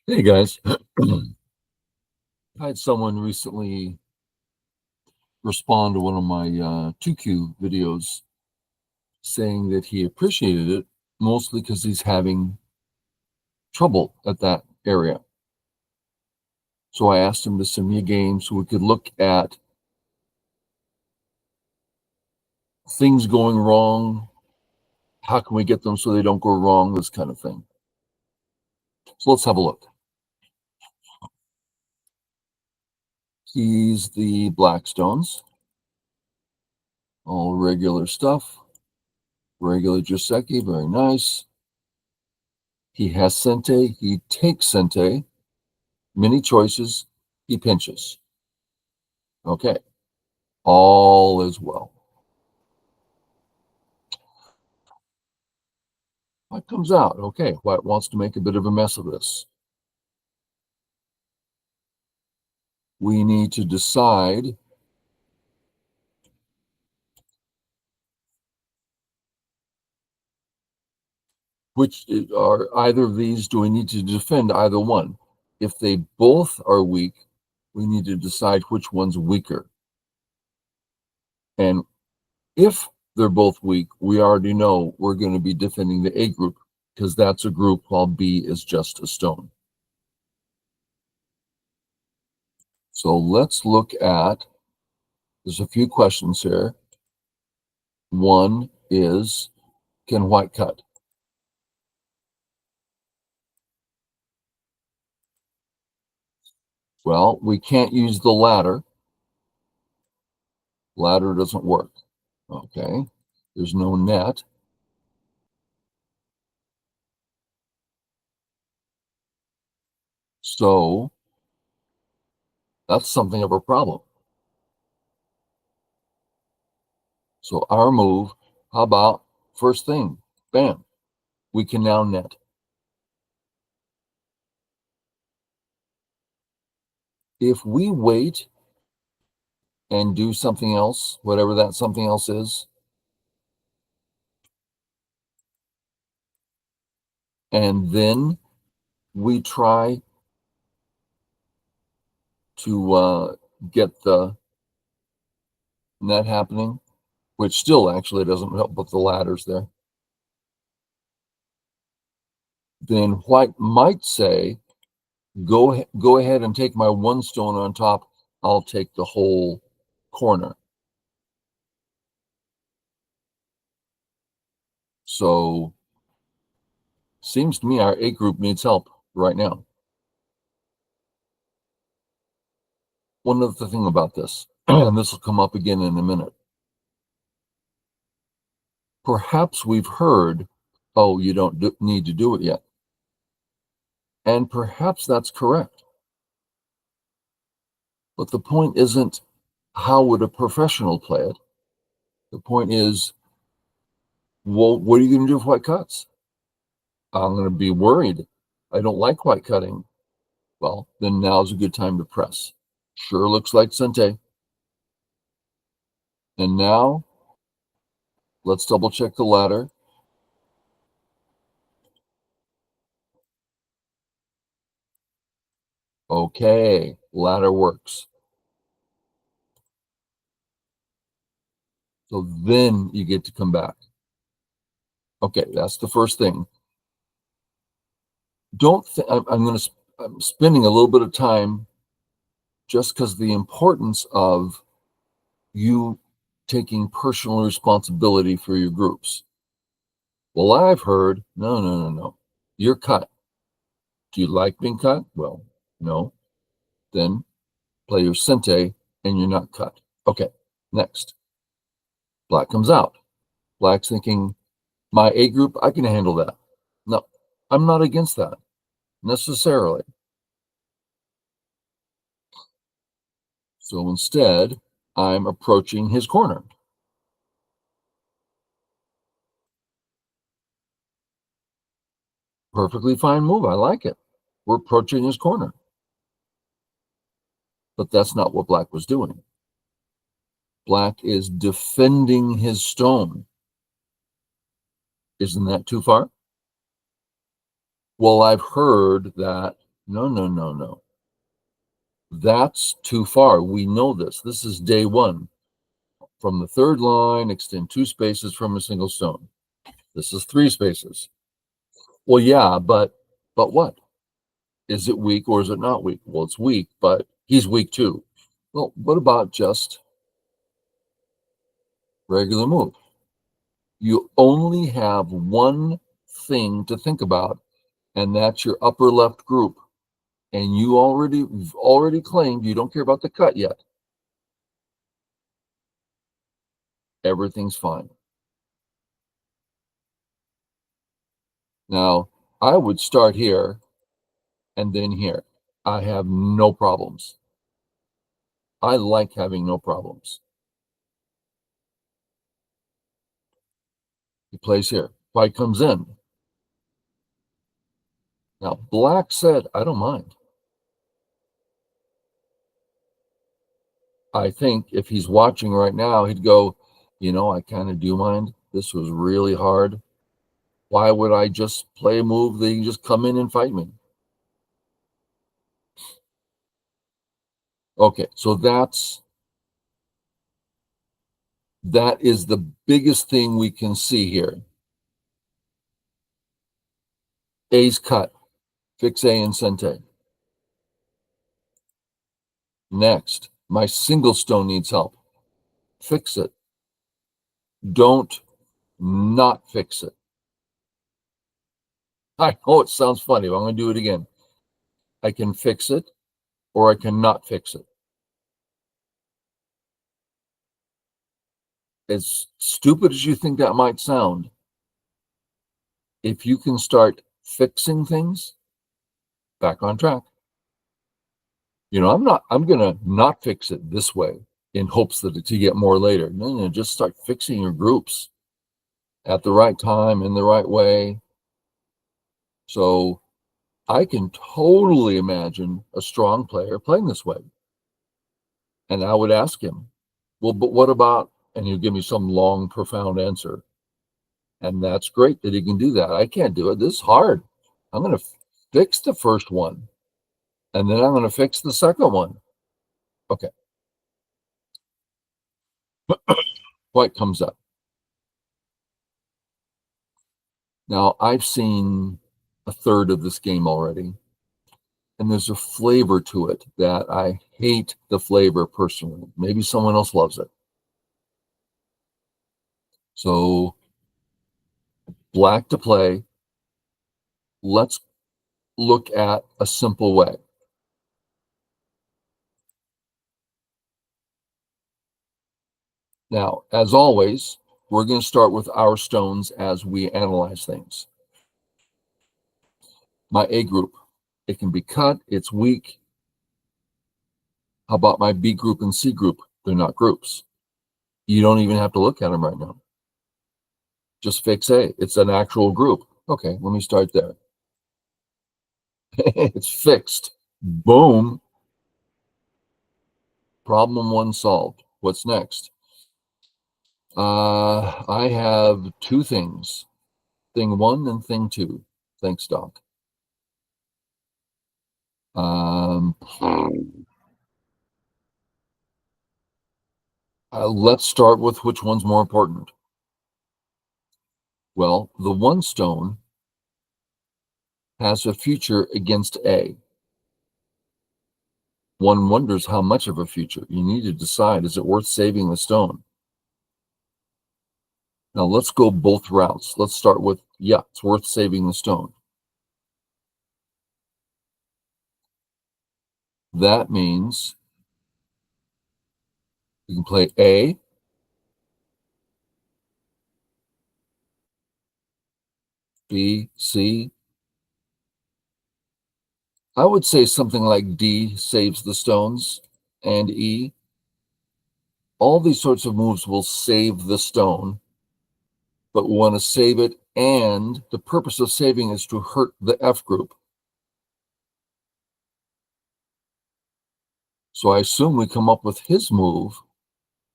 Hey guys, I had someone recently respond to one of my 2Q videos saying that he appreciated it mostly because he's having trouble at that area. So I asked him to send me a game so we could look at things going wrong. How can we get them so they don't go wrong? This kind of thing. So let's have a look. He's the Blackstones, all regular stuff. Regular Joseki, very nice. He has Sente, he takes Sente. Many choices, he pinches. Okay, all is well. What comes out? Okay, White wants to make a bit of a mess of this. We need to decide which are either of these. Do we need to defend either one? If they both are weak, we need to decide which one's weaker. And if they're both weak, we already know we're going to be defending the A group because that's a group while B is just a stone. So let's look at, there's a few questions here. One is, can White cut? Well, we can't use the ladder. Ladder doesn't work. Okay. There's no net. So that's something of a problem. So our move, how about first thing? Bam. We can now net. If we wait and do something else, whatever that something else is, and then we try to get the net happening, which still actually doesn't help with the ladders there, then White might say, go ahead and take my one stone on top. I'll take the whole corner. So seems to me our A group needs help right now. One other thing about this, and this will come up again in a minute. Perhaps we've heard, oh, you don't need to do it yet. And perhaps that's correct. But the point isn't how would a professional play it. The point is, well, what are you going to do if White cuts? I'm going to be worried. I don't like White cutting. Well, then now's a good time to press. Sure looks like Sente. And now, let's double check the ladder. Okay, ladder works. So then you get to come back. Okay, that's the first thing. I'm spending a little bit of time just because the importance of you taking personal responsibility for your groups. Well, I've heard, no. You're cut. Do you like being cut? Well, no. Then play your Sente and you're not cut. Okay, next. Black comes out. Black's thinking, my A group, I can handle that. No, I'm not against that necessarily. So instead, I'm approaching his corner. Perfectly fine move. I like it. We're approaching his corner. But that's not what Black was doing. Black is defending his stone. Isn't that too far? Well, I've heard that No, no, no, no. That's too far. We know this. This is day one. From the third line, extend 2 spaces from a single stone. This is 3 spaces. Well, yeah, but what? Is it weak or is it not weak? Well, it's weak, but he's weak too. Well, what about just regular move? You only have one thing to think about, and that's your upper left group. And you've already claimed you don't care about the cut yet. Everything's fine. Now, I would start here and then here. I have no problems. I like having no problems. He plays here. White comes in. Now, black said, I don't mind. I think if he's watching right now, he'd go, I kind of do mind. This was really hard. Why would I just play a move that you just come in and fight me? Okay, so that is the biggest thing we can see here. A's cut. Fix A and Sente. Next, my single stone needs help. Fix it. Don't not fix it. I know it sounds funny, but I'm going to do it again. I can fix it or I cannot fix it. As stupid as you think that might sound, if you can start fixing things, back on track. I'm going to not fix it this way in hopes that to get more later. No, just start fixing your groups at the right time in the right way. So I can totally imagine a strong player playing this way. And I would ask him, well, but what about, and he'll give me some long, profound answer. And that's great that he can do that. I can't do it. This is hard. I'm going to fix the first one, and then I'm going to fix the second one. Okay. White comes up. Now, I've seen a third of this game already, and there's a flavor to it that I hate the flavor personally. Maybe someone else loves it. So, black to play. Let's look at a simple way. Now, as always, we're going to start with our stones as we analyze things. My A group, it can be cut, it's weak. How about my B group and C group? They're not groups. You don't even have to look at them right now. Just fix A. It's an actual group. Okay, let me start there. It's fixed. Boom. Problem one solved. What's next? I have 2 things. Thing 1 and thing 2. Thanks, Doc. Let's start with which one's more important. Well, the 1 stone has a future against A. One wonders how much of a future. You need to decide, is it worth saving the stone? Now let's go both routes. Let's start with, yeah, it's worth saving the stone. That means you can play A, B, C. I would say something like D saves the stones, and E. All these sorts of moves will save the stone, but we want to save it, and the purpose of saving is to hurt the F group. So I assume we come up with his move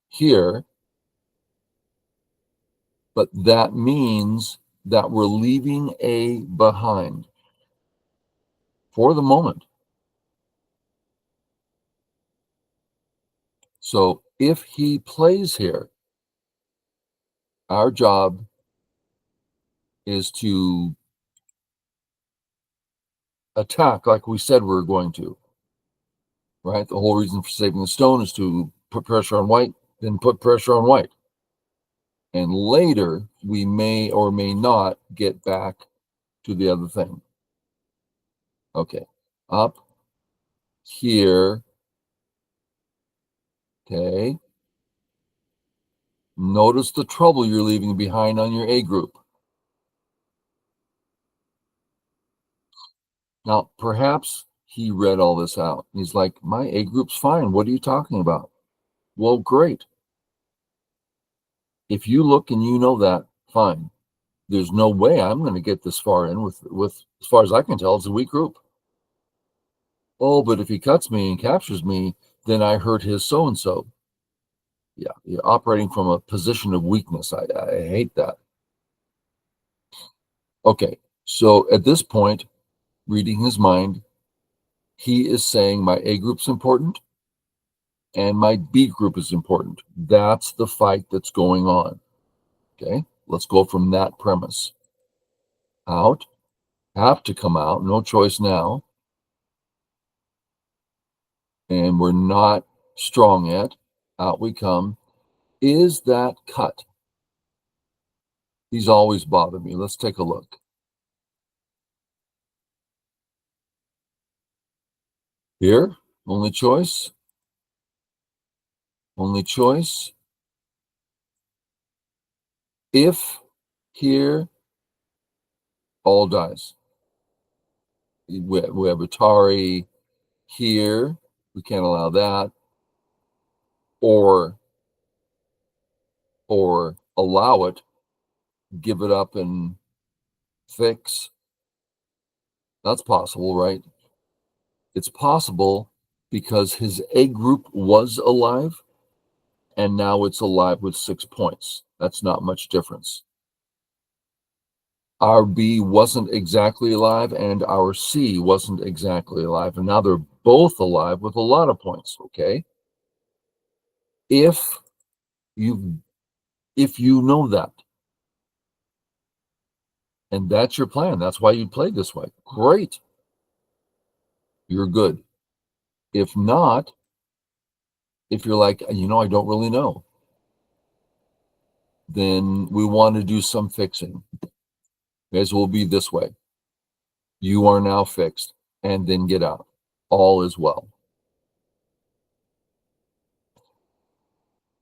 here, but that means that we're leaving A behind. for the moment. So if he plays here, our job is to attack like we said we were going to, right? The whole reason for saving the stone is to put pressure on white, then put pressure on white. And later, we may or may not get back to the other thing. Okay, up here. Okay. Notice the trouble you're leaving behind on your A group. Now, perhaps he read all this out. He's like, my A group's fine. What are you talking about? Well, great. If you look and you know that, fine. There's no way I'm going to get this far in with as far as I can tell, it's a weak group. Oh, but if he cuts me and captures me, then I hurt his so-and-so. Yeah, you're operating from a position of weakness. I hate that. Okay, so at this point, reading his mind, he is saying my A group's important and my B group is important. That's the fight that's going on. Okay, let's go from that premise. Out, have to come out, no choice now. And we're not strong yet. Out we come. Is that cut? These always bother me. Let's take a look. Here, only choice. Only choice. If here, all dies. We have Atari here. We can't allow that. Or allow it, give it up and fix. That's possible, right? It's possible because his A group was alive and now it's alive with 6 points. That's not much difference. Our B wasn't exactly alive and our C wasn't exactly alive. And now they're both alive with a lot of points, okay? If you know that, and that's your plan, that's why you played this way, great. You're good. If not, if you're like, I don't really know, then we want to do some fixing. As will be this way. You are now fixed, and then get out. All is well.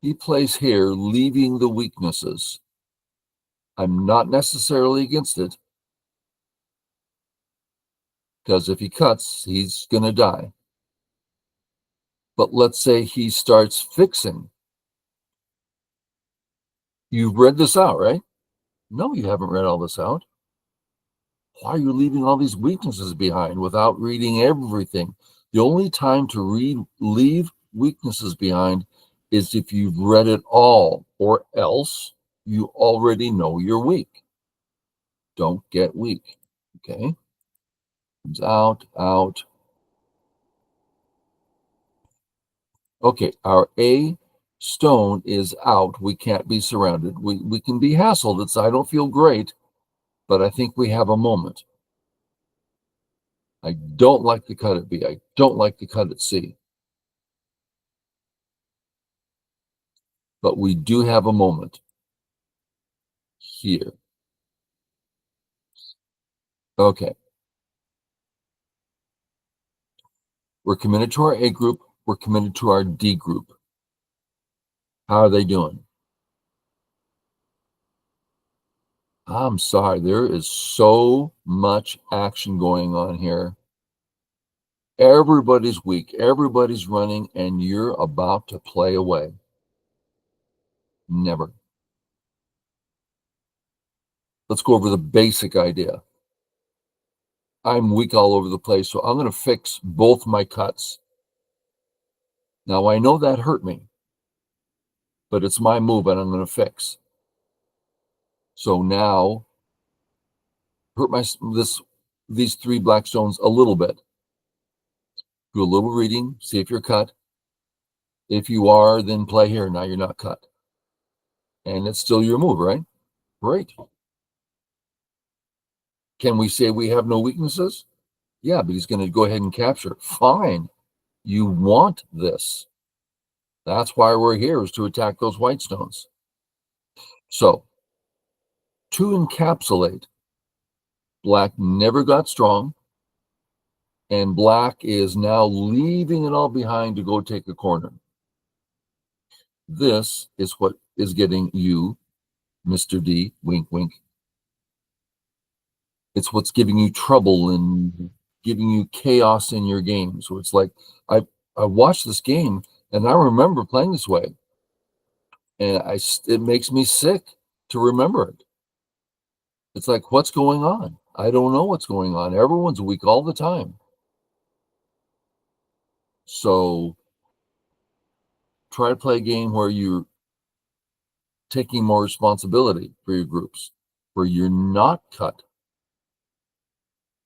He plays here, leaving the weaknesses. I'm not necessarily against it, because if he cuts, he's going to die. But let's say he starts fixing. You've read this out, right? No, you haven't read all this out. Why are you leaving all these weaknesses behind without reading everything? The only time to leave weaknesses behind is if you've read it all, or else you already know you're weak. Don't get weak. Okay? Comes out, out. Okay, our A stone is out. We can't be surrounded. We can be hassled. I don't feel great, but I think we have a moment. I don't like to cut at B. I don't like to cut at C. But we do have a moment here. Okay. We're committed to our A group. We're committed to our D group. How are they doing? I'm sorry. There is so much action going on here. Everybody's weak. Everybody's running, and you're about to play away. Never. Let's go over the basic idea. I'm weak all over the place, so I'm going to fix both my cuts. Now, I know that hurt me, but it's my move, and I'm going to fix. So now, hurt this these 3 black stones a little bit. Do a little reading, see if you're cut. If you are, then play here. Now you're not cut. And it's still your move, right? Great. Can we say we have no weaknesses? Yeah, but he's going to go ahead and capture. Fine. You want this. That's why we're here, is to attack those white stones. So, to encapsulate, black never got strong, and black is now leaving it all behind to go take a corner. This is what is getting you, Mr. D, wink, wink. It's what's giving you trouble and giving you chaos in your game. So it's like, I watched this game and I remember playing this way, and it makes me sick to remember it. It's like, what's going on? I don't know what's going on. Everyone's weak all the time. So try to play a game where you're taking more responsibility for your groups, where you're not cut.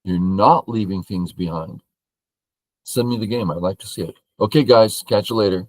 You're not leaving things behind. Send me the game. I'd like to see it. Okay, guys, catch you later.